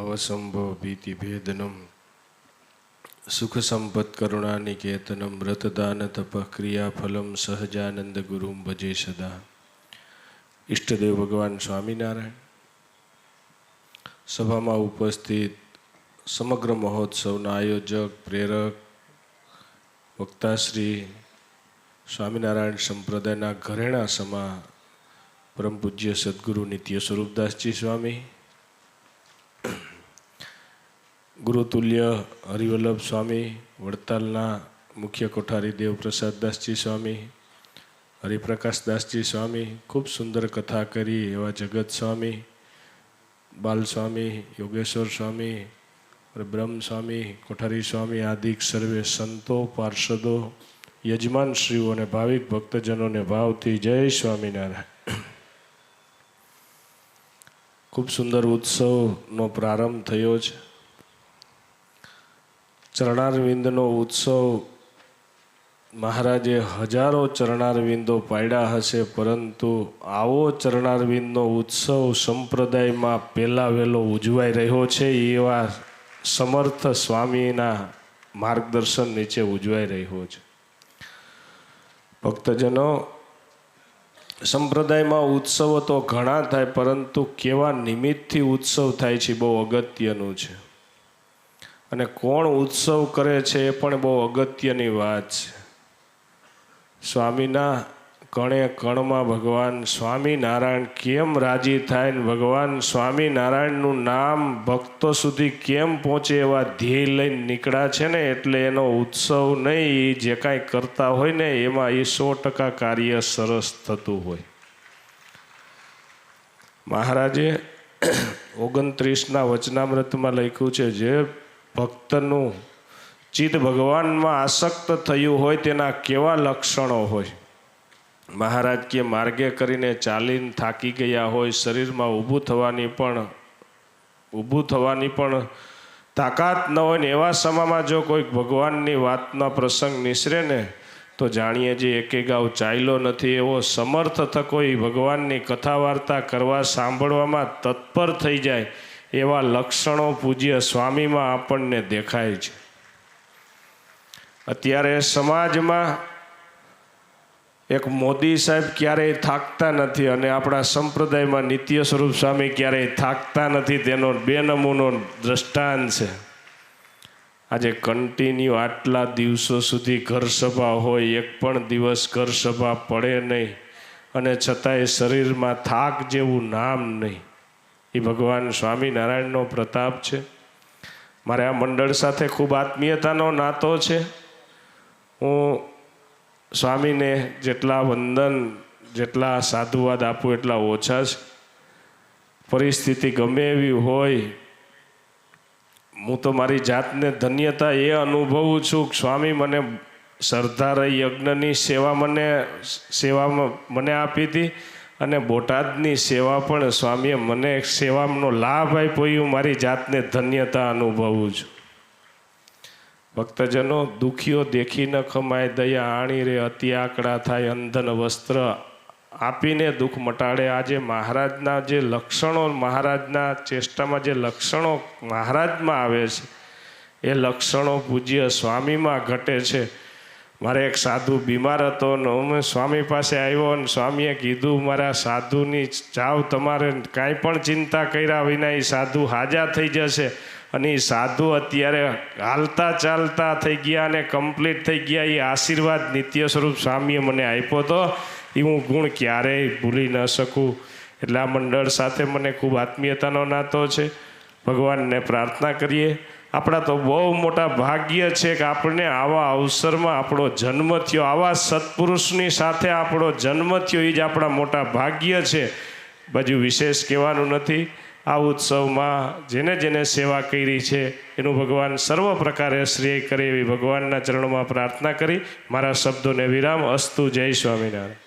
भवसंभव भीतिभेदनम सुख संपत् करुणानिकेतनम व्रतदान तपः क्रियाफलम सहजानंद गुरुम भजे सदा। इष्टदेव भगवान स्वामीनारायण, सभाમાં ઉપસ્થિત સમગ્ર મહોત્સવના આયોજક પ્રેરક વક્તાશ્રી સ્વામિનારાયણ સંપ્રદાયના ઘરેણા સમા પરમ પૂજ્ય સદગુરુ નિત્ય સ્વરૂપદાસજી સ્વામી, ગુરુતુલ્ય હરિવલ્લભ સ્વામી, વડતાલના મુખ્ય કોઠારી દેવપ્રસાદદાસજી સ્વામી, હરિપ્રકાશદાસજી સ્વામી, ખૂબ સુંદર કથા કરી એવા જગત સ્વામી, બાલ સ્વામી, યોગેશ્વર સ્વામી, બ્રહ્મ સ્વામી, કોઠારી સ્વામી આદિક સર્વે સંતો, પાર્ષદો, યજમાનશ્રીઓ અને ભાવિક ભક્તજનોને ભાવથી જય સ્વામિનારાયણ। ખૂબ સુંદર ઉત્સવનો પ્રારંભ થયો છે। ચરણારવિંદનો ઉત્સવ મહારાજે હજારો ચરણારવિંદો પાડ્યા હશે, પરંતુ આવો ચરણારવિંદનો ઉત્સવ સંપ્રદાયમાં પહેલા વહેલો ઉજવાઈ રહ્યો છે એવા સમર્થ સ્વામીના માર્ગદર્શન નીચે ઉજવાઈ રહ્યો છે। ભક્તજનો, સંપ્રદાયમાં ઉત્સવો તો ઘણા થાય, પરંતુ કેવા નિમિત્તથી ઉત્સવ થાય છે બહુ અગત્યનું છે, અને કોણ ઉત્સવ કરે છે એ પણ બહુ અગત્યની વાત છે। સ્વામીના કણે કણમાં ભગવાન સ્વામિનારાયણ કેમ રાજી થાય ને ભગવાન સ્વામિનારાયણનું નામ ભક્તો સુધી કેમ પહોંચે એવા ધ્યેય લઈને નીકળ્યા છે ને, એટલે એનો ઉત્સવ નહીં, જે કાંઈ કરતા હોય ને એમાં એ 100% કાર્ય સરસ થતું હોય। મહારાજે 29ના વચનામૃતમાં લખ્યું છે, જે ભક્તનું ચિત્ત ભગવાનમાં આસક્ત થયું હોય તેના કેવા લક્ષણો હોય। મહારાજ કે માર્ગે કરીને ચાલીને થાકી ગયા હોય, શરીરમાં ઊભું થવાની પણ તાકાત ન હોય ને એવા સમયમાં જો કોઈ ભગવાનની વાતનો પ્રસંગ નિસરે ને તો જાણીએ જે એકે ગાવ ચાલ્યો નથી એવો સમર્થ થકો એ ભગવાનની કથા વાર્તા કરવા સાંભળવામાં તત્પર થઈ જાય એવા લક્ષણો પૂજ્ય સ્વામીમાં આપણને દેખાય છે। અત્યારે સમાજમાં એક મોદી સાહેબ ક્યારેય થાકતા નથી અને આપણા સંપ્રદાયમાં નિત્ય સ્વરૂપ સ્વામી ક્યારેય થાકતા નથી, તેનો બે નમૂનો દ્રષ્ટાંત છે। આજે કન્ટિન્યુ આટલા દિવસો સુધી ઘર સભા હોય, એક પણ દિવસ ઘર સભા પડે નહીં, અને છતાંય શરીરમાં થાક જેવું નામ નહીં। એ ભગવાન સ્વામિનારાયણનો પ્રતાપ છે। મારે આ મંડળ સાથે ખૂબ આત્મીયતાનો નાતો છે। હું સ્વામીને જેટલા વંદન, જેટલા સાધુવાદ આપું એટલા ઓછા છે। પરિસ્થિતિ ગમે એવી હોય, હું તો મારી જાતને ધન્યતા એ અનુભવું છું કે સ્વામી મને સરદાર યજ્ઞની સેવામાં મને આપી હતી, અને બોટાદની સેવા પણ સ્વામીએ મને સેવાનો લાભ આપ્યો, હું મારી જાતને ધન્યતા અનુભવું છું। ભક્તજનો, દુખીઓ દેખી ન ખમાય, દયા આણી રે અતિ આકડા થાય, અંધન વસ્ત્ર આપીને દુઃખ મટાડે। આજે મહારાજના જે લક્ષણો, મહારાજના ચેષ્ટામાં જે લક્ષણો મહારાજમાં આવે છે એ લક્ષણો પૂજ્ય સ્વામીમાં ઘટે છે। મારે એક સાધુ બીમાર હતો ને હું સ્વામી પાસે આવ્યો, અને સ્વામીએ કીધું મારા સાધુની જાવ, તમારે કાંઈ પણ ચિંતા કર્યા વિના એ સાધુ હાજા થઈ જશે। અને એ સાધુ અત્યારે હાલતા ચાલતા થઈ ગયા અને કમ્પ્લીટ થઈ ગયા। એ આશીર્વાદ નિત્ય સ્વરૂપ સ્વામીએ મને આપ્યો હતો, એ હું ગુણ ક્યારેય ભૂલી ન શકું। એટલે આ મંડળ સાથે મને ખૂબ આત્મીયતાનો નાતો છે। ભગવાનને પ્રાર્થના કરીએ, આપણા તો બહુ મોટા ભાગ્ય છે કે આપણને આવા અવસરમાં આપણો જન્મ થયો, આવા સત્પુરુષની સાથે આપણો જન્મ થયો, એ જ આપણા મોટા ભાગ્ય છે। બાજુ વિશેષ કહેવાનું નથી। આ ઉત્સવમાં જેને જેને સેવા કરી છે એનું ભગવાન સર્વ પ્રકારે શ્રેય કરે એવી ભગવાનના ચરણોમાં પ્રાર્થના કરી મારા શબ્દોને વિરામ અસ્તુ। જય સ્વામિનારાયણ।